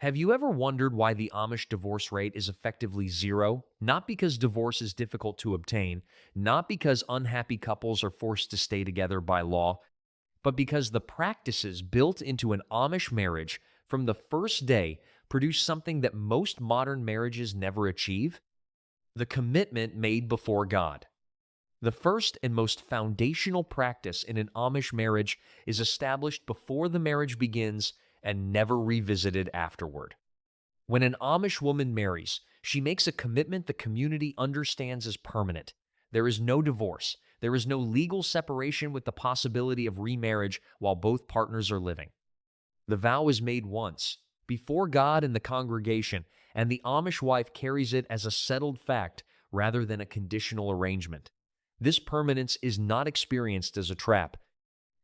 Have you ever wondered why the Amish divorce rate is effectively zero? Not because divorce is difficult to obtain, not because unhappy couples are forced to stay together by law, but because the practices built into an Amish marriage from the first day produce something that most modern marriages never achieve: the commitment made before God. The first and most foundational practice in an Amish marriage is established before the marriage begins and never revisited afterward. When an Amish woman marries, she makes a commitment the community understands as permanent. There is no divorce. There is no legal separation with the possibility of remarriage while both partners are living. The vow is made once, before God and the congregation, and the Amish wife carries it as a settled fact rather than a conditional arrangement. This permanence is not experienced as a trap.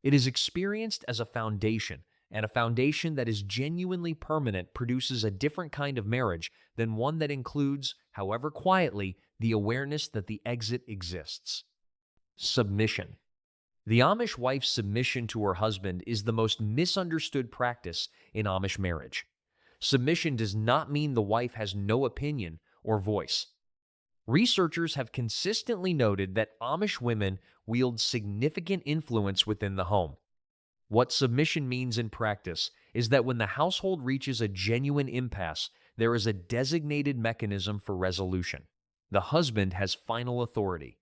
It is experienced as a foundation, and a foundation that is genuinely permanent produces a different kind of marriage than one that includes, however quietly, the awareness that the exit exists. Submission. The Amish wife's submission to her husband is the most misunderstood practice in Amish marriage. Submission does not mean the wife has no opinion or voice. Researchers have consistently noted that Amish women wield significant influence within the home. What submission means in practice is that when the household reaches a genuine impasse, there is a designated mechanism for resolution. The husband has final authority.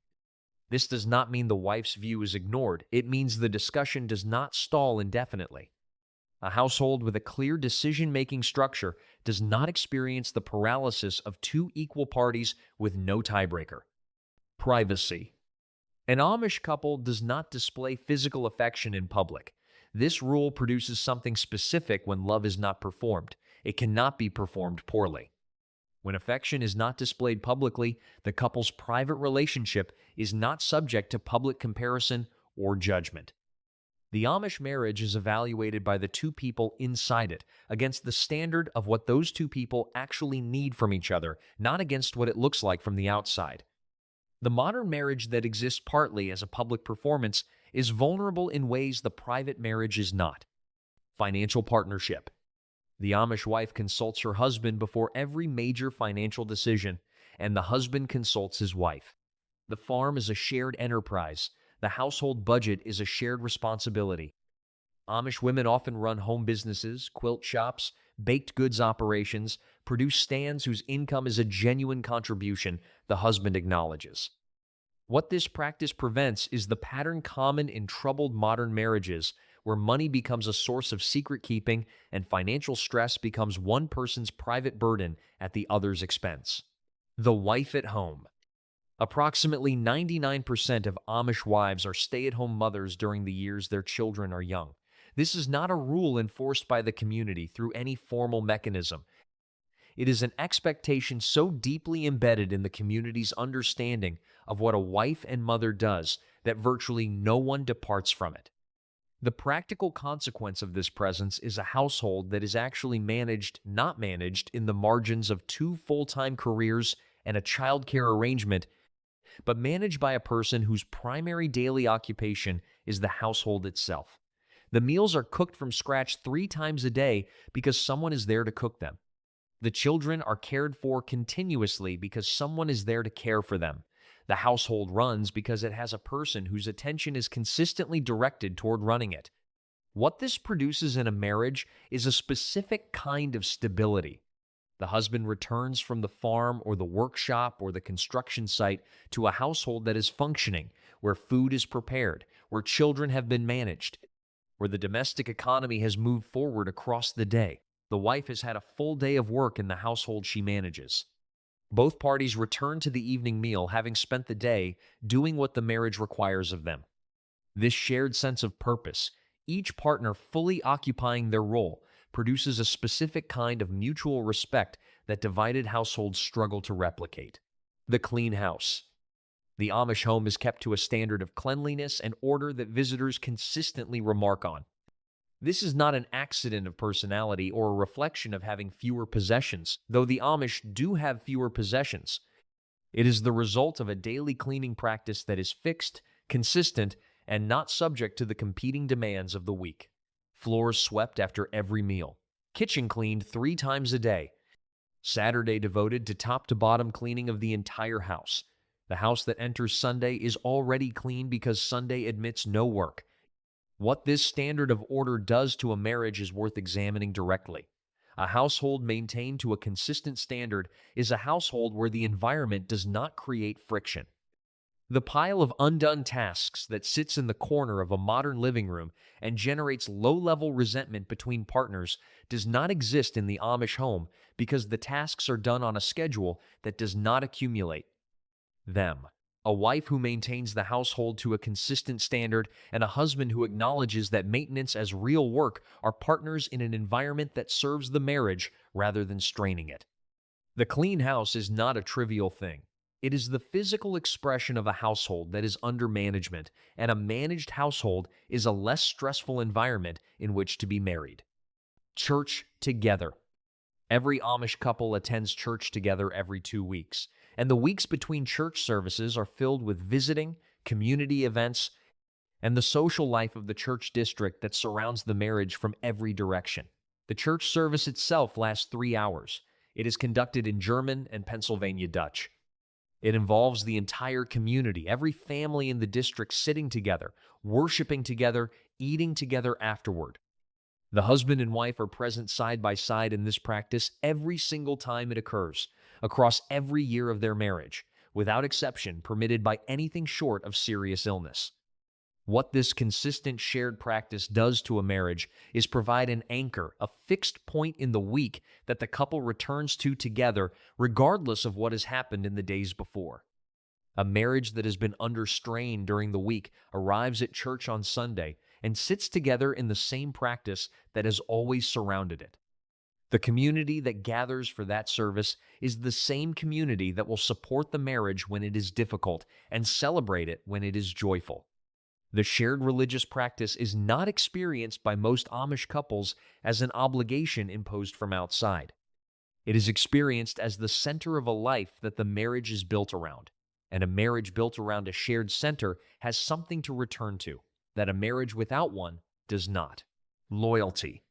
This does not mean the wife's view is ignored. It means the discussion does not stall indefinitely. A household with a clear decision-making structure does not experience the paralysis of two equal parties with no tiebreaker. Privacy. An Amish couple does not display physical affection in public. This rule produces something specific when love is not performed. It cannot be performed poorly. When affection is not displayed publicly, the couple's private relationship is not subject to public comparison or judgment. The Amish marriage is evaluated by the two people inside it against the standard of what those two people actually need from each other, not against what it looks like from the outside. The modern marriage that exists partly as a public performance is vulnerable in ways the private marriage is not. Financial partnership. The Amish wife consults her husband before every major financial decision, and the husband consults his wife. The farm is a shared enterprise. The household budget is a shared responsibility. Amish women often run home businesses, quilt shops, baked goods operations, produce stands whose income is a genuine contribution the husband acknowledges. What this practice prevents is the pattern common in troubled modern marriages, where money becomes a source of secret keeping and financial stress becomes one person's private burden at the other's expense. The wife at home. Approximately 99% of Amish wives are stay-at-home mothers during the years their children are young. This is not a rule enforced by the community through any formal mechanism. It is an expectation so deeply embedded in the community's understanding of what a wife and mother does that virtually no one departs from it. The practical consequence of this presence is a household that is actually not managed in the margins of two full-time careers and a childcare arrangement, but managed by a person whose primary daily occupation is the household itself. The meals are cooked from scratch 3 times a day because someone is there to cook them. The children are cared for continuously because someone is there to care for them. The household runs because it has a person whose attention is consistently directed toward running it. What this produces in a marriage is a specific kind of stability. The husband returns from the farm or the workshop or the construction site to a household that is functioning, where food is prepared, where children have been managed, where the domestic economy has moved forward across the day. The wife has had a full day of work in the household she manages. Both parties return to the evening meal having spent the day doing what the marriage requires of them. This shared sense of purpose, each partner fully occupying their role, produces a specific kind of mutual respect that divided households struggle to replicate. The clean house. The Amish home is kept to a standard of cleanliness and order that visitors consistently remark on. This is not an accident of personality or a reflection of having fewer possessions, though the Amish do have fewer possessions. It is the result of a daily cleaning practice that is fixed, consistent, and not subject to the competing demands of the week. Floors swept after every meal. Kitchen cleaned 3 times a day. Saturday devoted to top to bottom cleaning of the entire house. The house that enters Sunday is already clean because Sunday admits no work. What this standard of order does to a marriage is worth examining directly. A household maintained to a consistent standard is a household where the environment does not create friction. The pile of undone tasks that sits in the corner of a modern living room and generates low-level resentment between partners does not exist in the Amish home because the tasks are done on a schedule that does not accumulate them. A wife who maintains the household to a consistent standard and a husband who acknowledges that maintenance as real work are partners in an environment that serves the marriage rather than straining it. The clean house is not a trivial thing. It is the physical expression of a household that is under management, and a managed household is a less stressful environment in which to be married. Church together. Every Amish couple attends church together every 2 weeks, and the weeks between church services are filled with visiting, community events, and the social life of the church district that surrounds the marriage from every direction. The church service itself lasts 3 hours. It is conducted in German and Pennsylvania Dutch. It involves the entire community, every family in the district sitting together, worshiping together, eating together afterward. The husband and wife are present side by side in this practice every single time it occurs, across every year of their marriage, without exception permitted by anything short of serious illness. What this consistent shared practice does to a marriage is provide an anchor, a fixed point in the week that the couple returns to together regardless of what has happened in the days before. A marriage that has been under strain during the week arrives at church on Sunday and sits together in the same practice that has always surrounded it. The community that gathers for that service is the same community that will support the marriage when it is difficult and celebrate it when it is joyful. The shared religious practice is not experienced by most Amish couples as an obligation imposed from outside. It is experienced as the center of a life that the marriage is built around, and a marriage built around a shared center has something to return to that a marriage without one does not. Loyalty.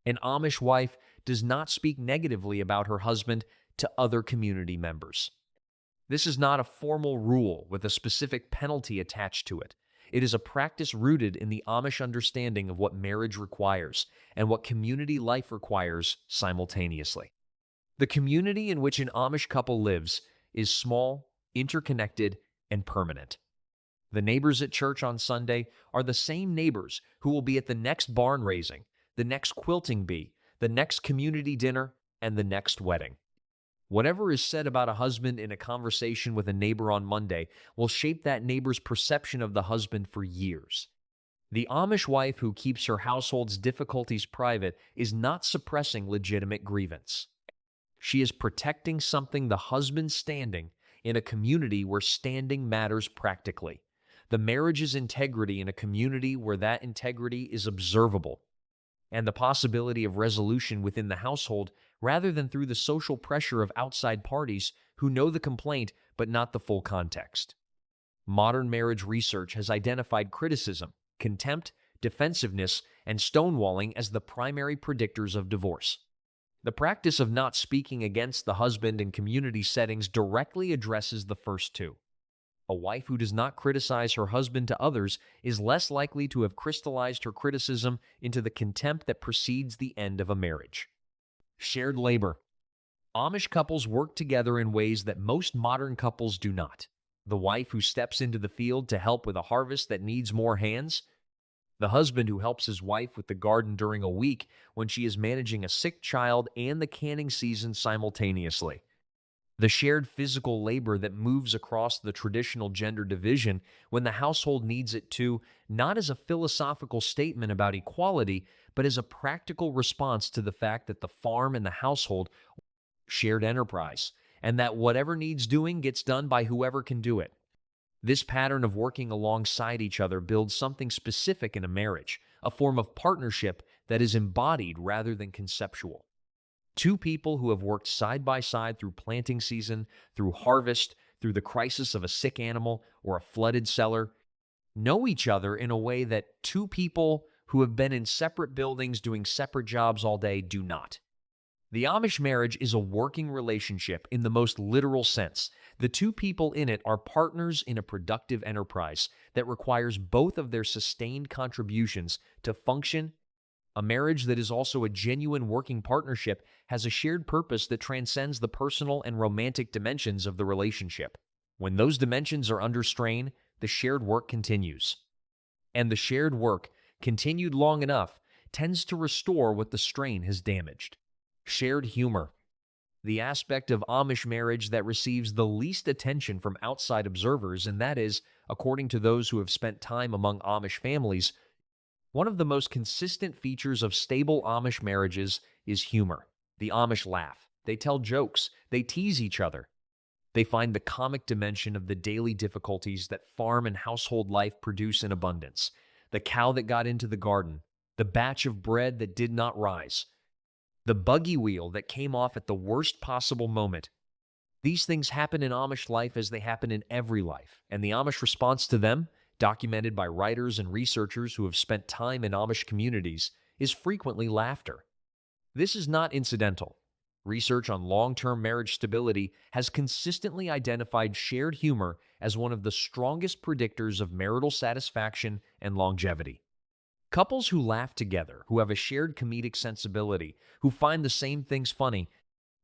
An Amish wife does not speak negatively about her husband to other community members. This is not a formal rule with a specific penalty attached to it. It is a practice rooted in the Amish understanding of what marriage requires and what community life requires simultaneously. The community in which an Amish couple lives is small, interconnected, and permanent. The neighbors at church on Sunday are the same neighbors who will be at the next barn raising, the next quilting bee, the next community dinner, and the next wedding. Whatever is said about a husband in a conversation with a neighbor on Monday will shape that neighbor's perception of the husband for years. The Amish wife who keeps her household's difficulties private is not suppressing legitimate grievance. She is protecting something the husband's standing in a community where standing matters practically. The marriage's integrity in a community where that integrity is observable, and the possibility of resolution within the household rather than through the social pressure of outside parties who know the complaint but not the full context. Modern marriage research has identified criticism, contempt, defensiveness, and stonewalling as the primary predictors of divorce. The practice of not speaking against the husband in community settings directly addresses the first two. A wife who does not criticize her husband to others is less likely to have crystallized her criticism into the contempt that precedes the end of a marriage. Shared labor. Amish couples work together in ways that most modern couples do not. The wife who steps into the field to help with a harvest that needs more hands. The husband who helps his wife with the garden during a week when she is managing a sick child and the canning season simultaneously. The shared physical labor that moves across the traditional gender division when the household needs it to, not as a philosophical statement about equality, but as a practical response to the fact that the farm and the household are shared enterprise, and that whatever needs doing gets done by whoever can do it. This pattern of working alongside each other builds something specific in a marriage, a form of partnership that is embodied rather than conceptual. Two people who have worked side by side through planting season, through harvest, through the crisis of a sick animal or a flooded cellar, know each other in a way that two people who have been in separate buildings doing separate jobs all day do not. The Amish marriage is a working relationship in the most literal sense. The two people in it are partners in a productive enterprise that requires both of their sustained contributions to function. A marriage that is also a genuine working partnership has a shared purpose that transcends the personal and romantic dimensions of the relationship. When those dimensions are under strain, the shared work continues. And the shared work, continued long enough, tends to restore what the strain has damaged. Shared humor. The aspect of Amish marriage that receives the least attention from outside observers, and that is, according to those who have spent time among Amish families, one of the most consistent features of stable Amish marriages is humor. The Amish laugh. They tell jokes. They tease each other. They find the comic dimension of the daily difficulties that farm and household life produce in abundance. The cow that got into the garden. The batch of bread that did not rise. The buggy wheel that came off at the worst possible moment. These things happen in Amish life as they happen in every life, and the Amish response to them, documented by writers and researchers who have spent time in Amish communities, is frequently laughter. This is not incidental. Research on long-term marriage stability has consistently identified shared humor as one of the strongest predictors of marital satisfaction and longevity. Couples who laugh together, who have a shared comedic sensibility, who find the same things funny,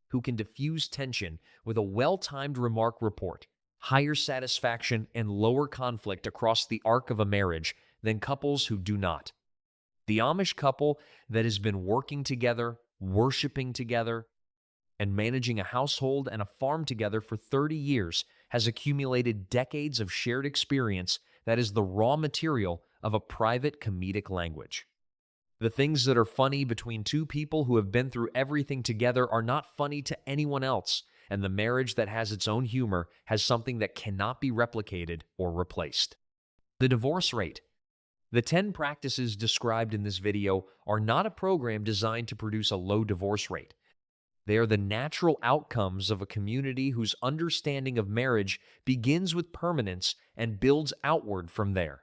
who can diffuse tension with a well-timed remark report, higher satisfaction and lower conflict across the arc of a marriage than couples who do not. The Amish couple that has been working together, worshiping together, and managing a household and a farm together for 30 years has accumulated decades of shared experience that is the raw material of a private comedic language. The things that are funny between two people who have been through everything together are not funny to anyone else, and the marriage that has its own humor has something that cannot be replicated or replaced. The divorce rate. The 10 practices described in this video are not a program designed to produce a low divorce rate. They are the natural outcomes of a community whose understanding of marriage begins with permanence and builds outward from there.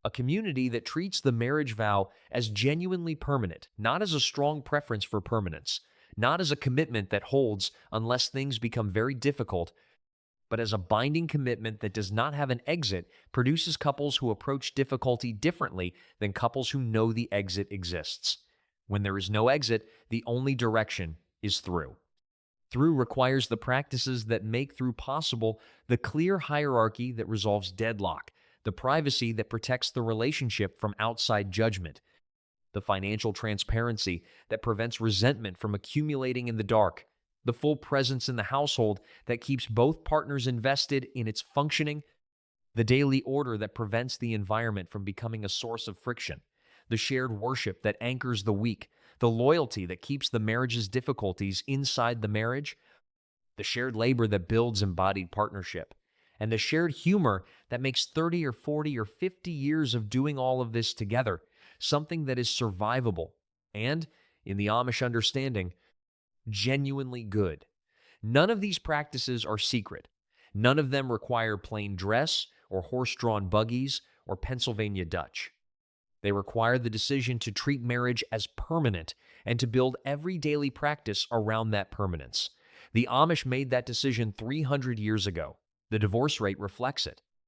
A community that treats the marriage vow as genuinely permanent, not as a strong preference for permanence, not as a commitment that holds unless things become very difficult, but as a binding commitment that does not have an exit, produces couples who approach difficulty differently than couples who know the exit exists. When there is no exit, the only direction is through. Through requires the practices that make through possible, the clear hierarchy that resolves deadlock, the privacy that protects the relationship from outside judgment, the financial transparency that prevents resentment from accumulating in the dark, the full presence in the household that keeps both partners invested in its functioning, the daily order that prevents the environment from becoming a source of friction, the shared worship that anchors the weak, the loyalty that keeps the marriage's difficulties inside the marriage, the shared labor that builds embodied partnership, and the shared humor that makes 30 or 40 or 50 years of doing all of this together something that is survivable and, in the Amish understanding, genuinely good. None of these practices are secret. None of them require plain dress or horse-drawn buggies or Pennsylvania Dutch. They require the decision to treat marriage as permanent and to build every daily practice around that permanence. The Amish made that decision 300 years ago. The divorce rate reflects it.